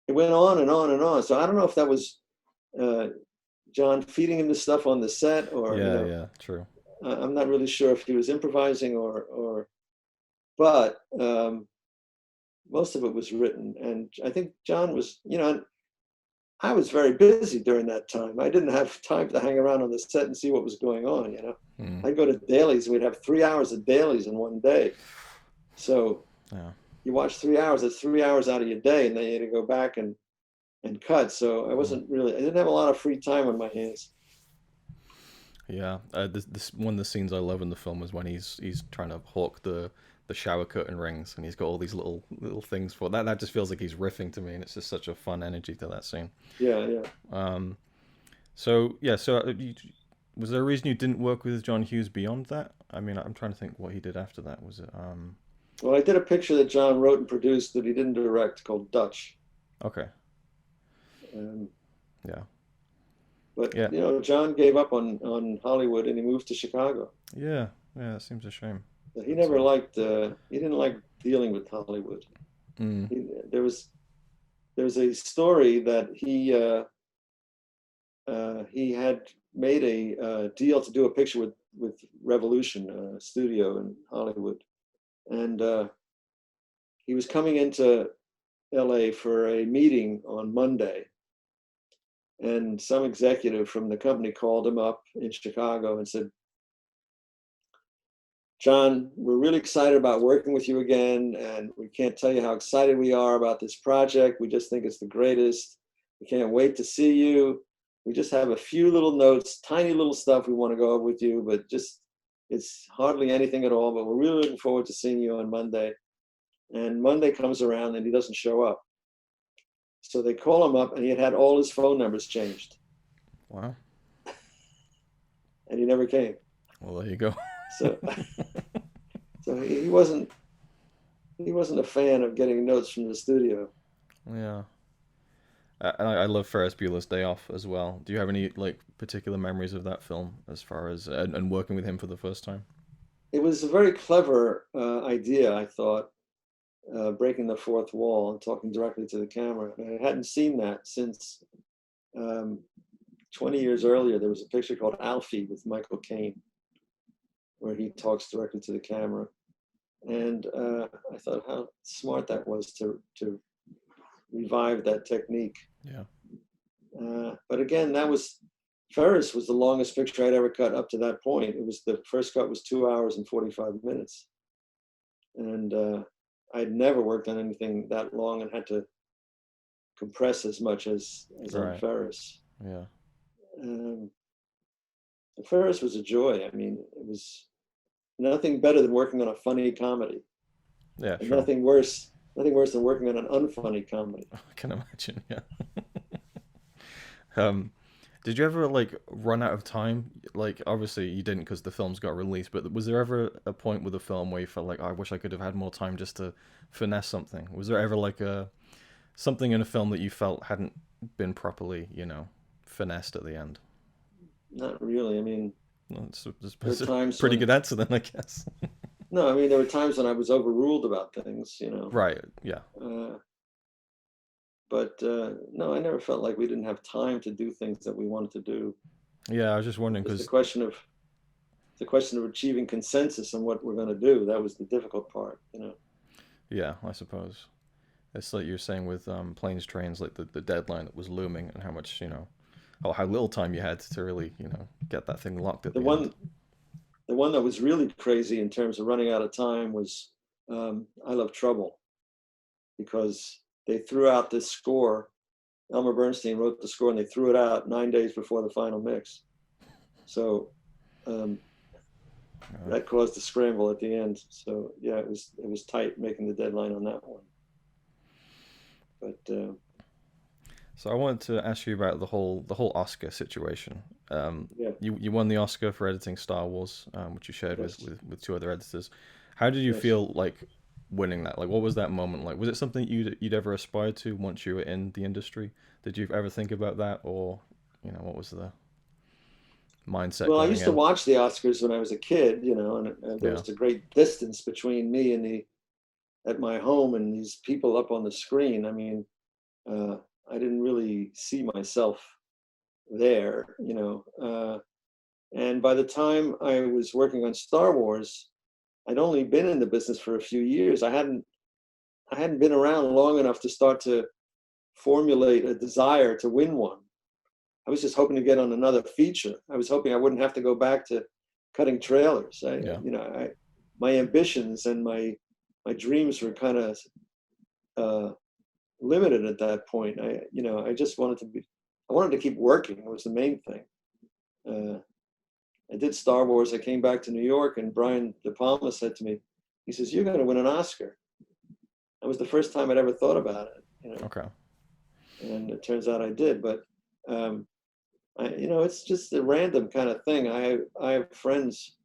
it went on and on and on. So I don't know if that was uh, John feeding him the stuff on the set, or you yeah, know, yeah. True. I'm not really sure if he was improvising but most of it was written. And I think John was, you know, I was very busy during that time. I didn't have time to hang around on the set and see what was going on, you know. Mm, I'd go to dailies, we'd have 3 hours of dailies in one day. So yeah, you watch 3 hours, that's 3 hours out of your day, and then you had to go back and cut. So mm, I didn't have a lot of free time on my hands. yeah. This one of the scenes I love in the film is when he's trying to hawk the shower curtain rings, and he's got all these little things for that. That just feels like he's riffing to me, and it's just such a fun energy to that scene. Yeah, yeah. Um, So yeah, so was there a reason you didn't work with John Hughes beyond that? I mean, I'm trying to think what he did after that. Was it Well, I did a picture that John wrote and produced that he didn't direct called Dutch. okay? Um, Yeah, but yeah, you know, John gave up on Hollywood and he moved to Chicago. yeah, yeah. That seems a shame. He But never liked. He didn't like dealing with Hollywood. mm, He, there was a story that he had made a deal to do a picture with Revolution studio in Hollywood, and he was coming into LA for a meeting on Monday, and some executive from the company called him up in Chicago and said, "John, we're really excited about working with you again, and we can't tell you how excited we are about this project. We just think it's the greatest. We can't wait to see you. We just have a few little notes, tiny little stuff we want to go over with you, but just it's hardly anything at all. But we're really looking forward to seeing you on Monday." And Monday comes around and he doesn't show up. So they call him up, and he had all his phone numbers changed. Wow. And he never came. Well, there you go. So, so he wasn't a fan of getting notes from the studio. Yeah. I love Ferris Bueller's Day Off as well. Do you have any like particular memories of that film as far as and working with him for the first time? It was a very clever idea, I thought, breaking the fourth wall and talking directly to the camera. And I hadn't seen that since 20 years earlier. There was a picture called Alfie with Michael Caine, where he talks directly to the camera. And I thought how smart that was to revive that technique. Yeah. But again, Ferris was the longest picture I'd ever cut up to that point. The first cut was 2 hours and 45 minutes. And I'd never worked on anything that long and had to compress as much as on Ferris. Yeah. Ferris was a joy. I mean, it was nothing better than working on a funny comedy. Yeah, and sure. Nothing worse than working on an unfunny comedy. I can imagine, yeah. Did you ever like run out of time? Like, obviously you didn't because the films got released, but was there ever a point with the film where you felt like, oh, I wish I could have had more time just to finesse something? Was there ever like something in a film that you felt hadn't been properly, finessed at the end? Not really. I mean, Well, there were times pretty good answer then, I guess. No, I mean, there were times when I was overruled about things, Right, yeah. But no, I never felt like we didn't have time to do things that we wanted to do. Yeah, I was just wondering because the question of achieving consensus on what we're going to do. That was the difficult part, Yeah, I suppose. It's like you're saying with planes, trains, like the deadline that was looming and how much, how little time you had to really, get that thing locked at the end. The one that was really crazy in terms of running out of time was I Love Trouble, because they threw out this score. Elmer Bernstein wrote the score and they threw it out 9 days before the final mix. So that caused a scramble at the end. So yeah, it was tight making the deadline on that one. But so I wanted to ask you about the whole Oscar situation. Yeah. You won the Oscar for editing Star Wars, which you shared Yes. with two other editors. How did you Yes. feel like winning that? Like, what was that moment like? Was it something you'd ever aspired to once you were in the industry? Did you ever think about that, or what was the mindset? Well, I going used to in? watch the Oscars when I was a kid, and there Yeah. was a great distance between me and at my home and these people up on the screen. I mean, I didn't really see myself there, and by the time I was working on Star Wars, I'd only been in the business for a few years. I hadn't been around long enough to start to formulate a desire to win one. I was just hoping to get on another feature. I was hoping I wouldn't have to go back to cutting trailers. My ambitions and my dreams were kind of limited at that point. I just I wanted to keep working. It was the main thing. I did Star Wars. I came back to New York, and Brian De Palma said to me, he says, "You're going to win an Oscar." That was the first time I'd ever thought about it. Okay. And it turns out I did. But it's just a random kind of thing. I have friends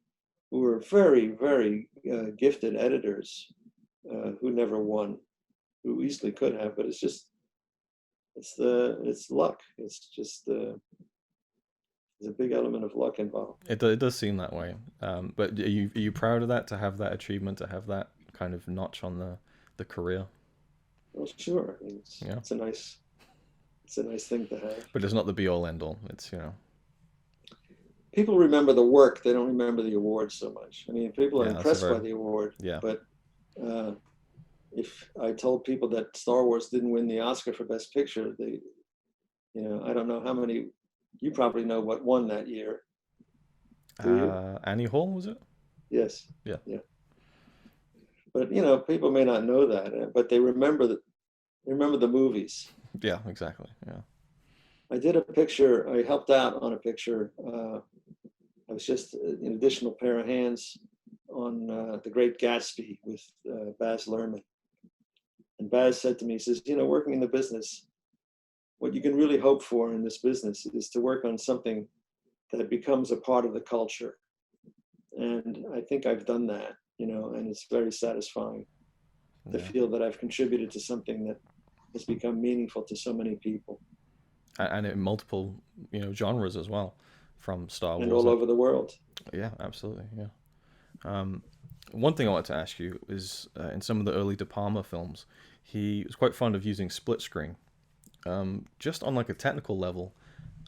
who were very, very gifted editors who never won, who easily could have. But it's luck. It's just there's a big element of luck involved. It does seem that way. But are you proud of that, to have that achievement, to have that kind of notch on the career? Well, sure. I mean, it's a nice thing to have. But it's not the be all end all. It's people remember the work, they don't remember the award so much. I mean, people are Yeah, that's a impressed by very, the award, yeah. but if I told people that Star Wars didn't win the Oscar for Best Picture, they, you know, I don't know how many, you probably know what won that year, do you? Annie Hall, was it? Yes, Yeah. yeah. But you know, people may not know that, but they remember the movies. Yeah, exactly. Yeah. I did a picture. I helped out on a picture. I was just an additional pair of hands on The Great Gatsby with Baz Luhrmann. And Baz said to me, he says, you know, working in the business, what you can really hope for in this business is to work on something that becomes a part of the culture. And I think I've done that, you know, and it's very satisfying to Yeah. feel that I've contributed to something that has become meaningful to so many people. And in multiple, genres as well, from Star And Wars all and over the world. yeah, absolutely, yeah. One thing I wanted to ask you is in some of the early De Palma films, he was quite fond of using split screen. Just on like a technical level,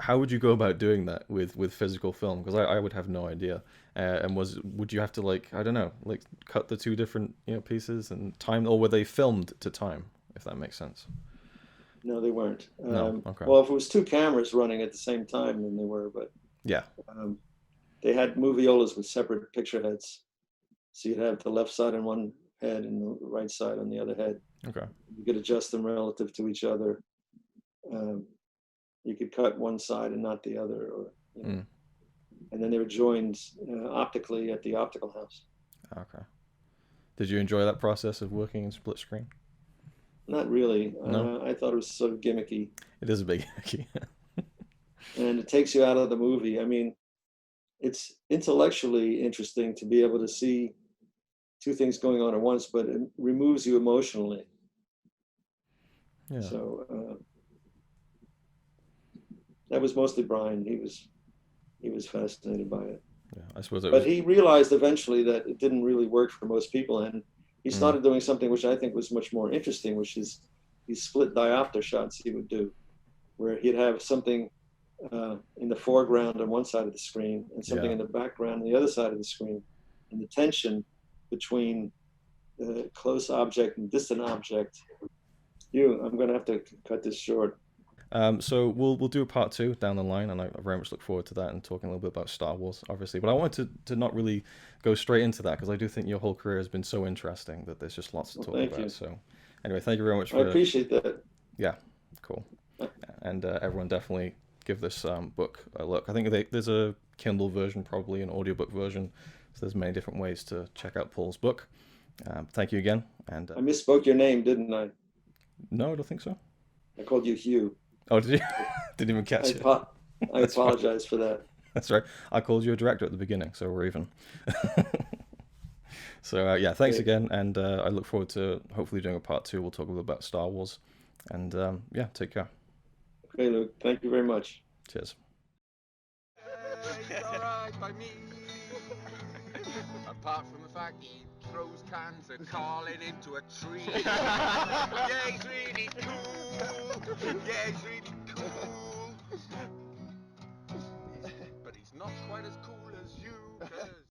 how would you go about doing that with physical film? Because I would have no idea. And would you have to like, I don't know, like cut the two different pieces and time, or were they filmed to time? If that makes sense. No, they weren't. No. Okay. Well, if it was two cameras running at the same time, then they were, but Yeah. they had moviolas with separate picture heads. So you'd have the left side on one head and the right side on the other head. Okay. You could adjust them relative to each other. You could cut one side and not the other, or and then they were joined optically at the optical house. Okay. Did you enjoy that process of working in split screen? Not really. No. I thought it was sort of gimmicky, It is a big key. and it takes you out of the movie. I mean, it's intellectually interesting to be able to see two things going on at once, but it removes you emotionally. Yeah. So that was mostly Brian. He was fascinated by it. Yeah, I suppose it But was. he realized eventually that it didn't really work for most people, and he started doing something which I think was much more interesting, which is these split diopter shots he would do, where he'd have something in the foreground on one side of the screen and something in the background on the other side of the screen, and the tension between the close object and distant object. I'm going to have to cut this short. So we'll do a part 2 down the line, and I very much look forward to that and talking a little bit about Star Wars, obviously. But I wanted to not really go straight into that because I do think your whole career has been so interesting that there's just lots to talk about. You. So anyway, thank you very much. I appreciate that. Yeah, cool. And everyone definitely give this book a look. I think there's a Kindle version, probably an audiobook version. So there's many different ways to check out Paul's book. Thank you again. And I misspoke your name, didn't I? No, I don't think so. I called you Hugh. Oh, did you? Didn't even catch it. I apologize for that. That's right. I called you a director at the beginning, so we're even. So yeah, thanks again, and I look forward to hopefully doing a part 2. We'll talk a little about Star Wars, and yeah, take care. Okay, Luke. Thank you very much. Cheers. It's all right by me. Apart from the fact he throws cans and Carlin into a tree. Yeah, he's really cool. Yeah, he's really